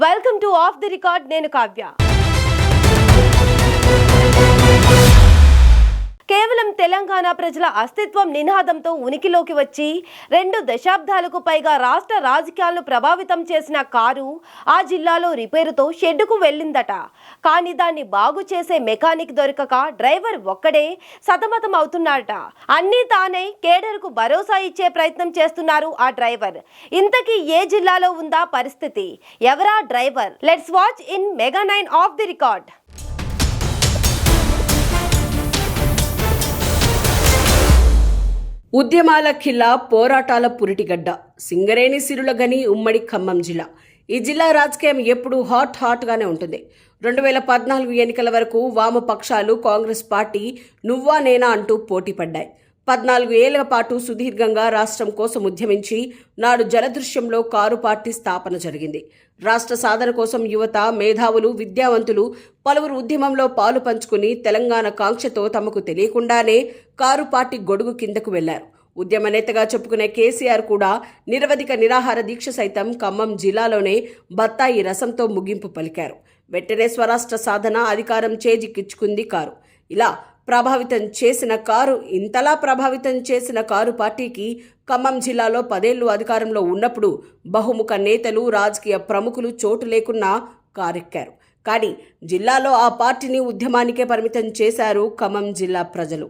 Welcome to of the record. నేను కావ్య. కేవలం తెలంగాణ ప్రజల అస్తిత్వం నినాదంతో ఉనికిలోకి వచ్చి 2 దశాబ్దాలకు పైగా రాష్ట్ర రాజకీయాలను ప్రభావితం చేసిన కారు ఆ జిల్లాలో రిపేరుతో షెడ్డుకు వెళ్ళిందట. కానీ దాన్ని బాగు చేసే మెకానిక్ దొరకక డ్రైవర్ ఒక్కడే సతమతం అవుతున్నాడట. అన్నీ తానే కేడర్కు భరోసా ఇచ్చే ప్రయత్నం చేస్తున్నారు ఆ డ్రైవర్. ఇంతకీ ఏ జిల్లాలో ఉందా పరిస్థితి? ఎవరా driver? Let's watch in mega 9 of the record. ఉద్యమాల ఖిల్లా, పోరాటాల పురిటిగడ్డ సింగరేణి సిరుల గని ఉమ్మడి ఖమ్మం జిల్లా. ఈ జిల్లా రాజకీయం ఎప్పుడూ హాట్గానే ఉంటుంది. 2014 ఎన్నికల వరకు వామపక్షాలు, కాంగ్రెస్ పార్టీ నువ్వా నేనా అంటూ పోటీ పడ్డాయి. 14 ఏళ్ల పాటు సుదీర్ఘంగా రాష్ట్రం కోసం ఉద్యమించి నాడు జలదృశ్యంలో కారు పార్టీ స్థాపన జరిగింది. రాష్ట్ర సాధన కోసం యువత, మేధావులు, విద్యావంతులు పలువురు ఉద్యమంలో పాలు పంచుకుని తెలంగాణ కాంక్షతో తమకు తెలియకుండానే కారు పార్టీ గొడుగు కిందకు వెళ్లారు. ఉద్యమ నేతగా చెప్పుకునే కేసీఆర్ కూడా నిరవధిక నిరాహార దీక్ష సైతం ఖమ్మం జిల్లాలోనే బత్తాయి రసంతో ముగింపు పలికారు. వెంటనే స్వరాష్ట్ర సాధన, అధికారం చేజిక్కించుకుంది కారు. ఇంతలా ప్రభావితం చేసిన కారు పార్టీకి ఖమ్మం జిల్లాలో 10 ఏళ్లు అధికారంలో ఉన్నప్పుడు బహుముఖ నేతలు, రాజకీయ ప్రముఖులు చోటు లేకున్నా కారెక్కారు. కానీ జిల్లాలో ఆ పార్టీని ఉద్యమానికే పరిమితం చేశారు ఖమ్మం జిల్లా ప్రజలు.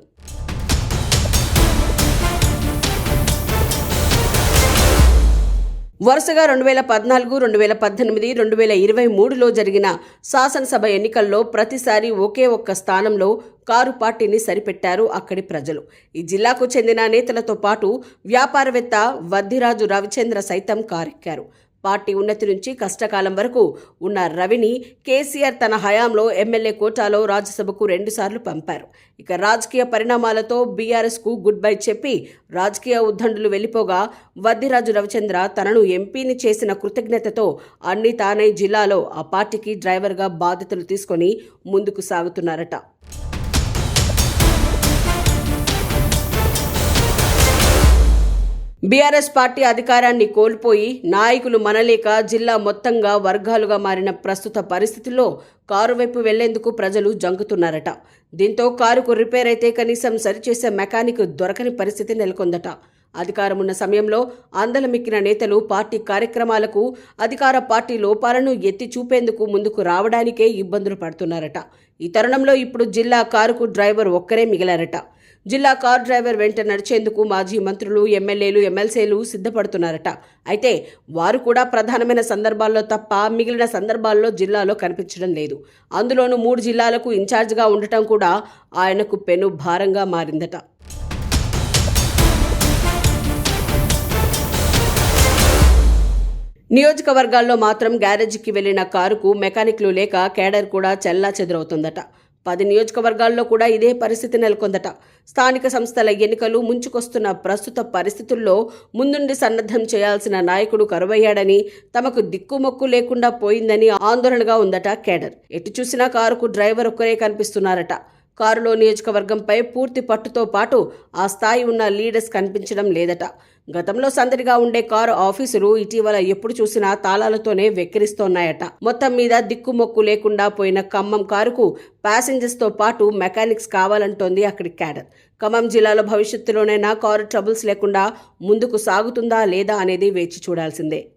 వరుసగా 2014, 2018, 2023లో జరిగిన శాసనసభ ఎన్నికల్లో ప్రతిసారి ఒకే ఒక్క స్థానంలో కారు పార్టీని సరిపెట్టారు అక్కడి ప్రజలు. ఈ జిల్లాకు చెందిన నేతలతో పాటు వ్యాపారవేత్త వద్దిరాజు రవిచంద్ర సైతం కారెక్కారు. పార్టీ ఉన్నతి నుంచి కష్టకాలం వరకు ఉన్న రవిని కేసీఆర్ తన హయాంలో ఎమ్మెల్యే కోటాలో రాజ్యసభకు 2 సార్లు పంపారు. ఇక రాజకీయ పరిణామాలతో బీఆర్ఎస్కు గుడ్ బై చెప్పి రాజకీయ ఉద్దండులు వెళ్లిపోగా వద్దిరాజు రవిచంద్ర తనను ఎంపీని చేసిన కృతజ్ఞతతో అన్ని తానై జిల్లాలో ఆ పార్టీకి డ్రైవర్గా బాధ్యతలు తీసుకొని ముందుకు సాగుతున్నారట. బీఆర్ఎస్ పార్టీ అధికారాన్ని కోల్పోయి నాయకులు మనలేక జిల్లా మొత్తంగా వర్గాలుగా మారిన ప్రస్తుత పరిస్థితుల్లో కారు వైపు వెళ్లేందుకు ప్రజలు జంకుతున్నారట. దీంతో కారుకు రిపేర్ అయితే కనీసం సరిచేసే మెకానిక్ దొరకని పరిస్థితి నెలకొందట. అధికారం ఉన్న సమయంలో అందలమెక్కిన నేతలు పార్టీ కార్యక్రమాలకు, అధికార పార్టీ లోపాలను ఎత్తి చూపేందుకు ముందుకు రావడానికే ఇబ్బందులు పడుతున్నారట. ఈ తరుణంలో ఇప్పుడు జిల్లా కారుకు డ్రైవర్ ఒక్కరే మిగిలారట. జిల్లా కారు డ్రైవర్ వెంట నడిచేందుకు మాజీ మంత్రులు, ఎమ్మెల్యేలు, ఎమ్మెల్సీలు సిద్ధపడుతున్నారట. అయితే వారు కూడా ప్రధానమైన సందర్భాల్లో తప్ప మిగిలిన సందర్భాల్లో జిల్లాలో కనిపించడం లేదు. అందులోనూ 3 జిల్లాలకు ఇన్ఛార్జిగా ఉండటం కూడా ఆయనకు పెను భారంగా మారిందట. నియోజకవర్గాల్లో మాత్రం గ్యారేజీకి వెళ్లిన కారుకు మెకానిక్లు లేక కేడర్ కూడా చెల్లాచెదురవుతుందట. 10 నియోజకవర్గాల్లో కూడా ఇదే పరిస్థితి నెలకొందట. స్థానిక సంస్థల ఎన్నికలు ముంచుకొస్తున్న ప్రస్తుత పరిస్థితుల్లో ముందుండి సన్నద్ధం చేయాల్సిన నాయకుడు కరువయ్యాడని, తమకు దిక్కుమొక్కు లేకుండా పోయిందని ఆందోళనగా ఉందట కేడర్. ఎటు చూసినా కారుకు డ్రైవర్ ఒక్కరే కనిపిస్తున్నారట. కారులో నియోజకవర్గంపై పూర్తి పట్టుతో పాటు ఆ స్థాయి ఉన్న లీడర్స్ కనిపించడం లేదట. గతంలో సందడిగా ఉండే కారు ఆఫీసులు ఇటీవల ఎప్పుడు చూసినా తాళాలతోనే వెక్కిరిస్తోన్నాయట. మొత్తం మీద దిక్కుమొక్కు లేకుండా పోయిన ఖమ్మం కారుకు ప్యాసింజర్స్తో పాటు మెకానిక్స్ కావాలంటోంది అక్కడి క్యాడర్. ఖమ్మం జిల్లాలో భవిష్యత్తులోనైనా కారు ట్రబుల్స్ లేకుండా ముందుకు సాగుతుందా లేదా అనేది వేచి చూడాల్సిందే.